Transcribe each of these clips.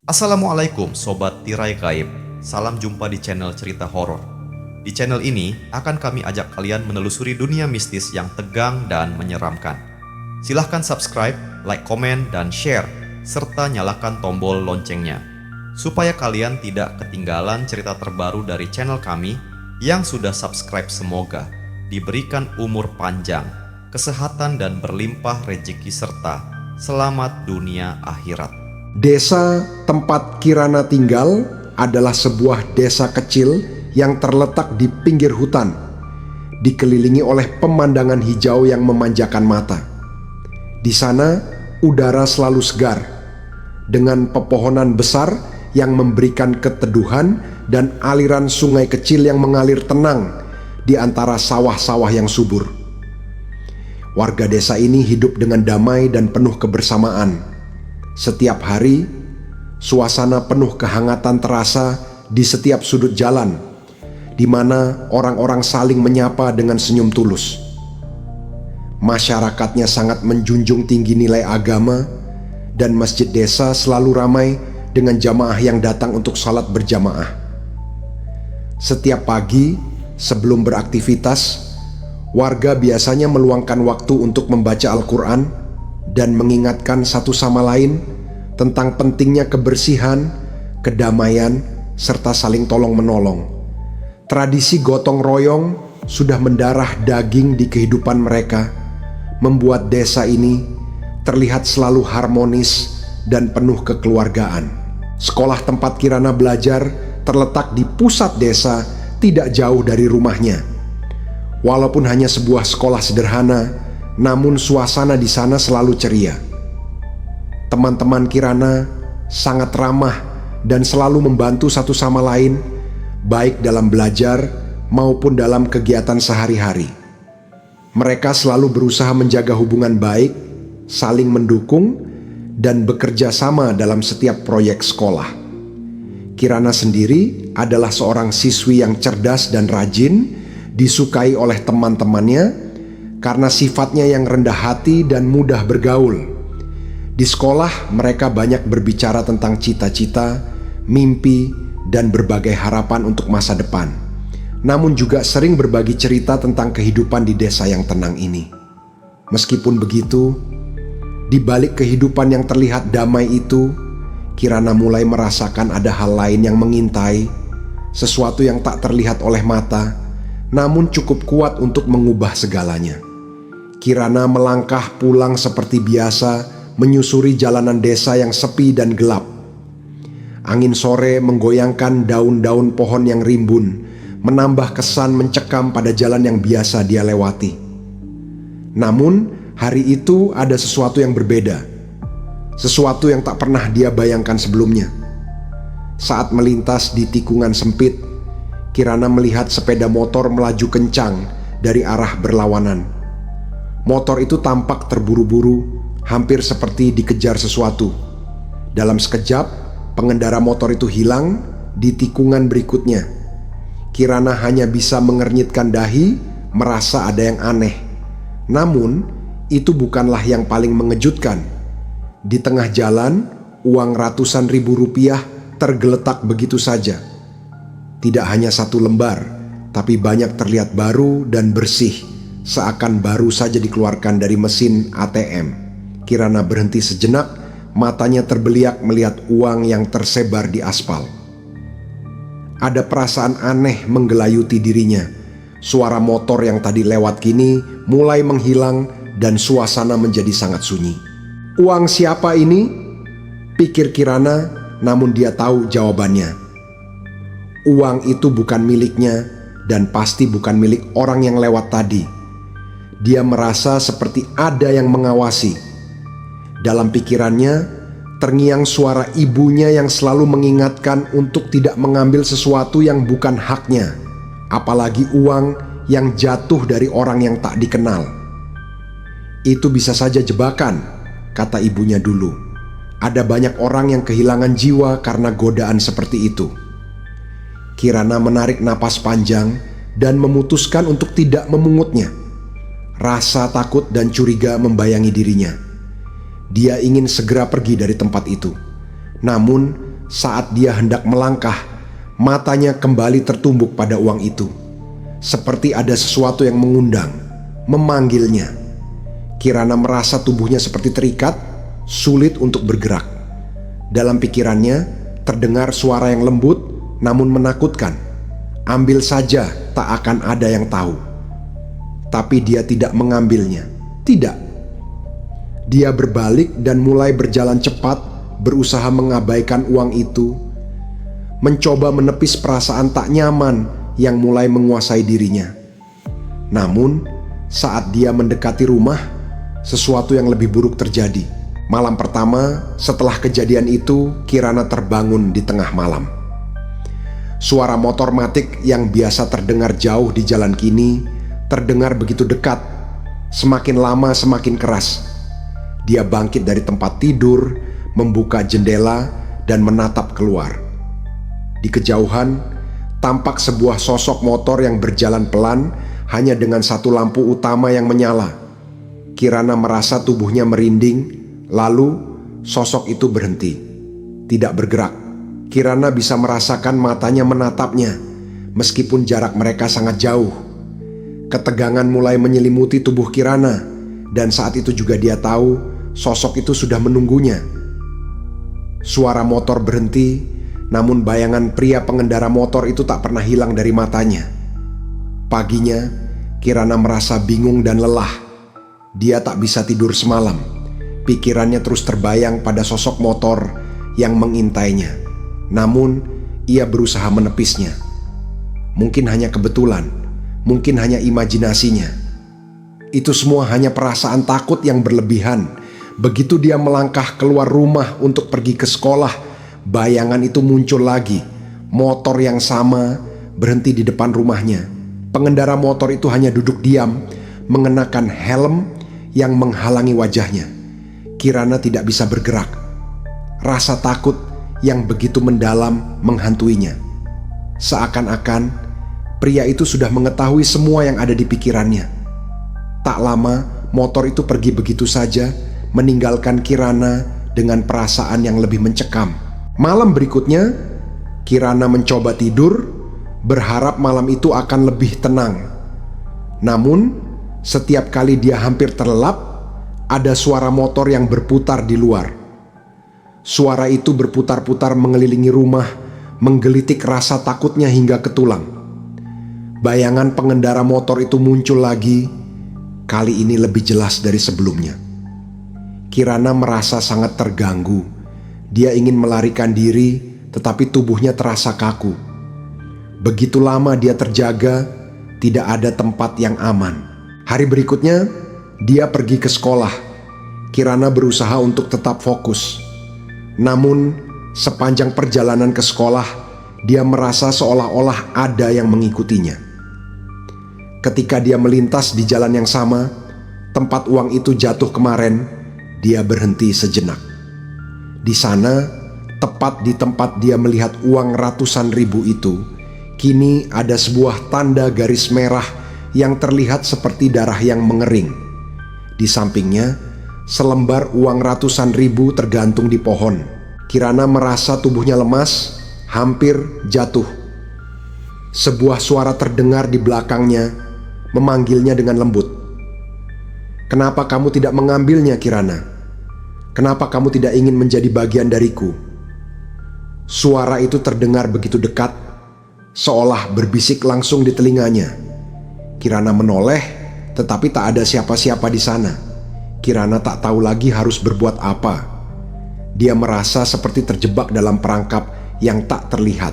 Assalamualaikum Sobat Tirai Gaib. Salam jumpa di channel cerita horor. Di channel ini akan kami ajak kalian menelusuri dunia mistis yang tegang dan menyeramkan. Silahkan subscribe, like, komen, dan share, serta nyalakan tombol loncengnya, supaya kalian tidak ketinggalan cerita terbaru dari channel kami. Yang sudah subscribe semoga diberikan umur panjang, kesehatan, dan berlimpah rezeki serta selamat dunia akhirat. Desa tempat Kirana tinggal adalah sebuah desa kecil yang terletak di pinggir hutan, dikelilingi oleh pemandangan hijau yang memanjakan mata. Di sana, udara selalu segar, dengan pepohonan besar yang memberikan keteduhan dan aliran sungai kecil yang mengalir tenang di antara sawah-sawah yang subur. Warga desa ini hidup dengan damai dan penuh kebersamaan. Setiap hari, suasana penuh kehangatan terasa di setiap sudut jalan, di mana orang-orang saling menyapa dengan senyum tulus. Masyarakatnya sangat menjunjung tinggi nilai agama, dan masjid desa selalu ramai dengan jamaah yang datang untuk salat berjamaah. Setiap pagi, sebelum beraktivitas, warga biasanya meluangkan waktu untuk membaca Al-Quran dan mengingatkan satu sama lain tentang pentingnya kebersihan, kedamaian, serta saling tolong-menolong. Tradisi gotong royong sudah mendarah daging di kehidupan mereka, membuat desa ini terlihat selalu harmonis dan penuh kekeluargaan. Sekolah tempat Kirana belajar terletak di pusat desa, tidak jauh dari rumahnya. Walaupun hanya sebuah sekolah sederhana, namun suasana di sana selalu ceria. Teman-teman Kirana sangat ramah dan selalu membantu satu sama lain, baik dalam belajar maupun dalam kegiatan sehari-hari. Mereka selalu berusaha menjaga hubungan baik, saling mendukung, dan bekerja sama dalam setiap proyek sekolah. Kirana sendiri adalah seorang siswi yang cerdas dan rajin, disukai oleh teman-temannya karena sifatnya yang rendah hati dan mudah bergaul. Di sekolah, mereka banyak berbicara tentang cita-cita, mimpi, dan berbagai harapan untuk masa depan. Namun juga sering berbagi cerita tentang kehidupan di desa yang tenang ini. Meskipun begitu, di balik kehidupan yang terlihat damai itu, Kirana mulai merasakan ada hal lain yang mengintai, sesuatu yang tak terlihat oleh mata, namun cukup kuat untuk mengubah segalanya. Kirana melangkah pulang seperti biasa, menyusuri jalanan desa yang sepi dan gelap. Angin sore menggoyangkan daun-daun pohon yang rimbun, menambah kesan mencekam pada jalan yang biasa dia lewati. Namun, hari itu ada sesuatu yang berbeda, sesuatu yang tak pernah dia bayangkan sebelumnya. Saat melintas di tikungan sempit, Kirana melihat sepeda motor melaju kencang dari arah berlawanan. Motor itu tampak terburu-buru, hampir seperti dikejar sesuatu. Dalam sekejap, pengendara motor itu hilang di tikungan berikutnya. Kirana hanya bisa mengernyitkan dahi, merasa ada yang aneh. Namun, itu bukanlah yang paling mengejutkan. Di tengah jalan, uang ratusan ribu rupiah tergeletak begitu saja. Tidak hanya satu lembar, tapi banyak terlihat baru dan bersih, seakan baru saja dikeluarkan dari mesin ATM. Kirana berhenti sejenak, matanya terbeliak melihat uang yang tersebar di aspal. Ada perasaan aneh menggelayuti dirinya. Suara motor yang tadi lewat kini mulai menghilang dan suasana menjadi sangat sunyi. Uang siapa ini? Pikir Kirana, namun dia tahu jawabannya. Uang itu bukan miliknya dan pasti bukan milik orang yang lewat tadi. Dia merasa seperti ada yang mengawasi. Dalam pikirannya, terngiang suara ibunya yang selalu mengingatkan untuk tidak mengambil sesuatu yang bukan haknya, apalagi uang yang jatuh dari orang yang tak dikenal. Itu bisa saja jebakan, kata ibunya dulu. Ada banyak orang yang kehilangan jiwa karena godaan seperti itu. Kirana menarik napas panjang dan memutuskan untuk tidak memungutnya. Rasa takut dan curiga membayangi dirinya. Dia ingin segera pergi dari tempat itu. Namun, saat dia hendak melangkah, matanya kembali tertumbuk pada uang itu. Seperti ada sesuatu yang mengundang, memanggilnya. Kirana merasa tubuhnya seperti terikat, sulit untuk bergerak. Dalam pikirannya terdengar suara yang lembut namun menakutkan. Ambil saja, tak akan ada yang tahu. Tapi dia tidak mengambilnya. Tidak. Dia berbalik dan mulai berjalan cepat, berusaha mengabaikan uang itu, mencoba menepis perasaan tak nyaman yang mulai menguasai dirinya. Namun, saat dia mendekati rumah, sesuatu yang lebih buruk terjadi. Malam pertama setelah kejadian itu, Kirana terbangun di tengah malam. Suara motor matic yang biasa terdengar jauh di jalan kini terdengar begitu dekat. Semakin lama semakin keras. Dia bangkit dari tempat tidur, membuka jendela dan menatap keluar. Di kejauhan tampak sebuah sosok motor yang berjalan pelan hanya dengan satu lampu utama yang menyala. Kirana merasa tubuhnya merinding, lalu sosok itu berhenti, tidak bergerak. Kirana bisa merasakan matanya menatapnya, meskipun jarak mereka sangat jauh. Ketegangan mulai menyelimuti tubuh Kirana, dan saat itu juga dia tahu sosok itu sudah menunggunya. Suara motor berhenti, namun bayangan pria pengendara motor itu tak pernah hilang dari matanya. Paginya, Kirana merasa bingung dan lelah. Dia tak bisa tidur semalam. Pikirannya terus terbayang pada sosok motor yang mengintainya. Namun, ia berusaha menepisnya. Mungkin hanya kebetulan, mungkin hanya imajinasinya. Itu semua hanya perasaan takut yang berlebihan. Begitu dia melangkah keluar rumah untuk pergi ke sekolah, bayangan itu muncul lagi. Motor yang sama berhenti di depan rumahnya. Pengendara motor itu hanya duduk diam, mengenakan helm yang menghalangi wajahnya. Kirana tidak bisa bergerak. Rasa takut yang begitu mendalam menghantuinya. Seakan-akan pria itu sudah mengetahui semua yang ada di pikirannya. Tak lama, motor itu pergi begitu saja, meninggalkan Kirana dengan perasaan yang lebih mencekam. Malam berikutnya, Kirana mencoba tidur, berharap malam itu akan lebih tenang. Namun, setiap kali dia hampir terlelap, ada suara motor yang berputar di luar. Suara itu berputar-putar mengelilingi rumah, menggelitik rasa takutnya hingga ke tulang. Bayangan pengendara motor itu muncul lagi, kali ini lebih jelas dari sebelumnya. Kirana merasa sangat terganggu. Dia ingin melarikan diri, tetapi tubuhnya terasa kaku. Begitu lama dia terjaga, tidak ada tempat yang aman. Hari berikutnya, dia pergi ke sekolah. Kirana berusaha untuk tetap fokus. Namun, sepanjang perjalanan ke sekolah, dia merasa seolah-olah ada yang mengikutinya. Ketika dia melintas di jalan yang sama, tempat uang itu jatuh kemarin, dia berhenti sejenak. Di sana, tepat di tempat dia melihat uang ratusan ribu itu, kini ada sebuah tanda garis merah yang terlihat seperti darah yang mengering. Di sampingnya, selembar uang ratusan ribu tergantung di pohon. Kirana merasa tubuhnya lemas, hampir jatuh. Sebuah suara terdengar di belakangnya, memanggilnya dengan lembut. "Kenapa kamu tidak mengambilnya, Kirana? Kenapa kamu tidak ingin menjadi bagian dariku?" Suara itu terdengar begitu dekat, seolah berbisik langsung di telinganya. Kirana menoleh, tetapi tak ada siapa-siapa di sana. Kirana tak tahu lagi harus berbuat apa. Dia merasa seperti terjebak dalam perangkap yang tak terlihat.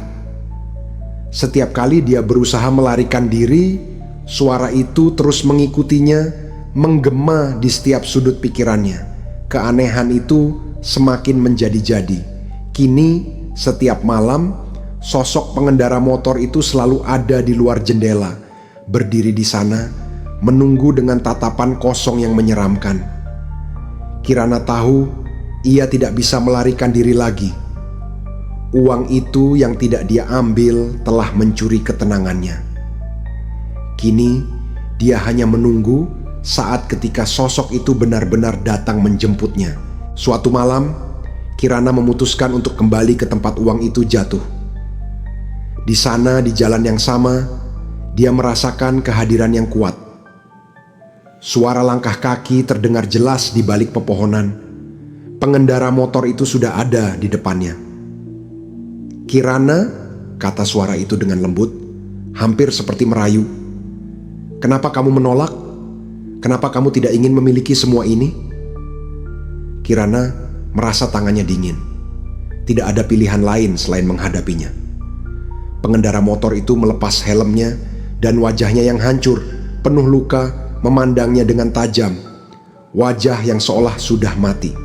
Setiap kali dia berusaha melarikan diri, suara itu terus mengikutinya, menggema di setiap sudut pikirannya. Keanehan itu semakin menjadi-jadi. Kini, setiap malam, sosok pengendara motor itu selalu ada di luar jendela, berdiri di sana, menunggu dengan tatapan kosong yang menyeramkan. Kirana tahu ia tidak bisa melarikan diri lagi. Uang itu yang tidak dia ambil telah mencuri ketenangannya. Kini dia hanya menunggu saat ketika sosok itu benar-benar datang menjemputnya. Suatu malam, Kirana memutuskan untuk kembali ke tempat uang itu jatuh. Di sana, di jalan yang sama, dia merasakan kehadiran yang kuat. Suara langkah kaki terdengar jelas di balik pepohonan. Pengendara motor itu sudah ada di depannya. "Kirana," kata suara itu dengan lembut, hampir seperti merayu. "Kenapa kamu menolak? Kenapa kamu tidak ingin memiliki semua ini?" Kirana merasa tangannya dingin. Tidak ada pilihan lain selain menghadapinya. Pengendara motor itu melepas helmnya dan wajahnya yang hancur, penuh luka, memandangnya dengan tajam. Wajah yang seolah sudah mati.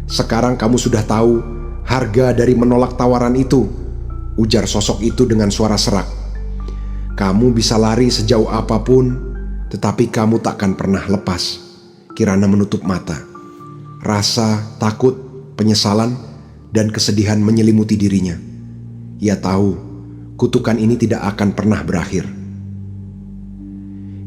"Sekarang kamu sudah tahu harga dari menolak tawaran itu," ujar sosok itu dengan suara serak. "Kamu bisa lari sejauh apapun, tetapi kamu takkan pernah lepas." Kirana menutup mata. Rasa takut, penyesalan, dan kesedihan menyelimuti dirinya. Ia tahu kutukan ini tidak akan pernah berakhir.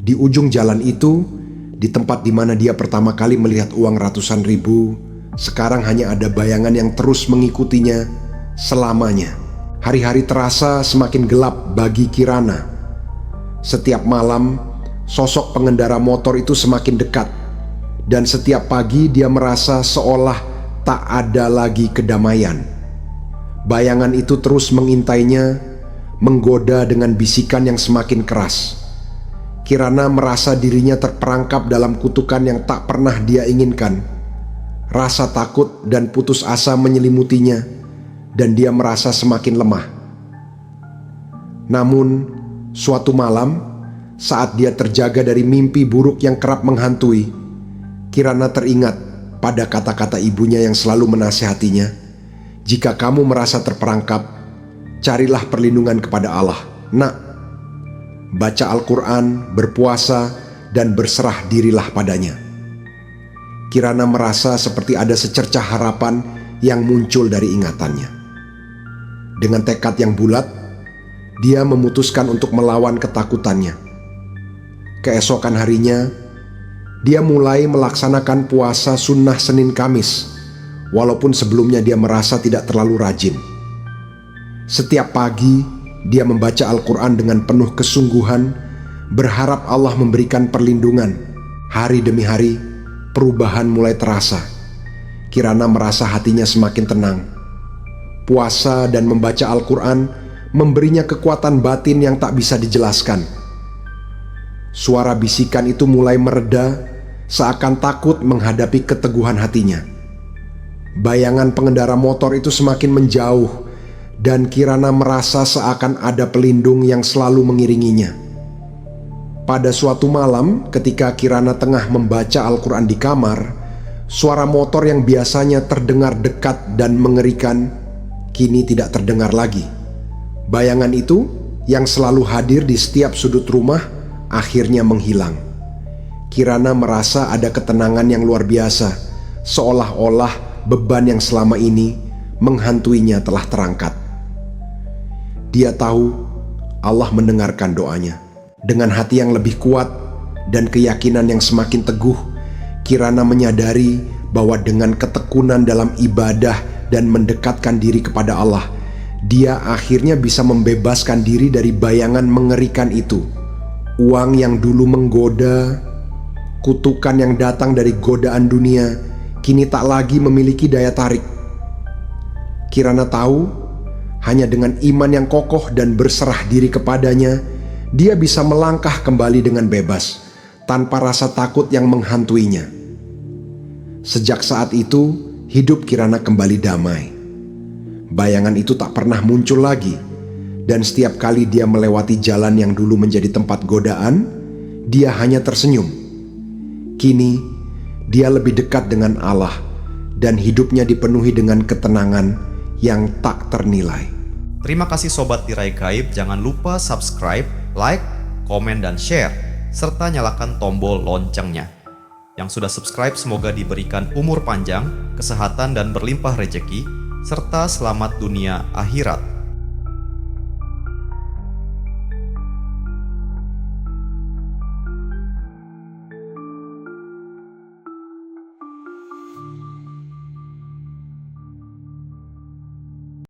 Di ujung jalan itu, di tempat di mana dia pertama kali melihat uang ratusan ribu, sekarang hanya ada bayangan yang terus mengikutinya selamanya. Hari-hari terasa semakin gelap bagi Kirana. Setiap malam, sosok pengendara motor itu semakin dekat. Dan setiap pagi dia merasa seolah tak ada lagi kedamaian. Bayangan itu terus mengintainya, menggoda dengan bisikan yang semakin keras. Kirana merasa dirinya terperangkap dalam kutukan yang tak pernah dia inginkan. Rasa takut dan putus asa menyelimutinya, dan dia merasa semakin lemah. Namun, suatu malam, saat dia terjaga dari mimpi buruk yang kerap menghantui, Kirana teringat pada kata-kata ibunya yang selalu menasihatinya, "Jika kamu merasa terperangkap, carilah perlindungan kepada Allah, nak. Baca Al-Quran, berpuasa, dan berserah dirilah padanya." Kirana merasa seperti ada secercah harapan yang muncul dari ingatannya. Dengan tekad yang bulat, dia memutuskan untuk melawan ketakutannya. Keesokan harinya, dia mulai melaksanakan puasa sunnah Senin Kamis, walaupun sebelumnya dia merasa tidak terlalu rajin. Setiap pagi, dia membaca Al-Quran dengan penuh kesungguhan, berharap Allah memberikan perlindungan. Hari demi hari, perubahan mulai terasa. Kirana merasa hatinya semakin tenang. Puasa dan membaca Al-Quran memberinya kekuatan batin yang tak bisa dijelaskan. Suara bisikan itu mulai mereda, seakan takut menghadapi keteguhan hatinya. Bayangan pengendara motor itu semakin menjauh, dan Kirana merasa seakan ada pelindung yang selalu mengiringinya. Pada suatu malam, ketika Kirana tengah membaca Al-Quran di kamar, suara motor yang biasanya terdengar dekat dan mengerikan, kini tidak terdengar lagi. Bayangan itu, yang selalu hadir di setiap sudut rumah, akhirnya menghilang. Kirana merasa ada ketenangan yang luar biasa, seolah-olah beban yang selama ini menghantuinya telah terangkat. Dia tahu Allah mendengarkan doanya. Dengan hati yang lebih kuat dan keyakinan yang semakin teguh, Kirana menyadari bahwa dengan ketekunan dalam ibadah dan mendekatkan diri kepada Allah, dia akhirnya bisa membebaskan diri dari bayangan mengerikan itu. Uang yang dulu menggoda, kutukan yang datang dari godaan dunia, kini tak lagi memiliki daya tarik. Kirana tahu, hanya dengan iman yang kokoh dan berserah diri kepadanya, dia bisa melangkah kembali dengan bebas, tanpa rasa takut yang menghantuinya. Sejak saat itu, hidup Kirana kembali damai. Bayangan itu tak pernah muncul lagi, dan setiap kali dia melewati jalan yang dulu menjadi tempat godaan, dia hanya tersenyum. Kini, dia lebih dekat dengan Allah, dan hidupnya dipenuhi dengan ketenangan yang tak ternilai. Terima kasih Sobat Tirai Gaib, jangan lupa subscribe, like, komen, dan share, serta nyalakan tombol loncengnya. Yang sudah subscribe semoga diberikan umur panjang, kesehatan, dan berlimpah rejeki, serta selamat dunia akhirat.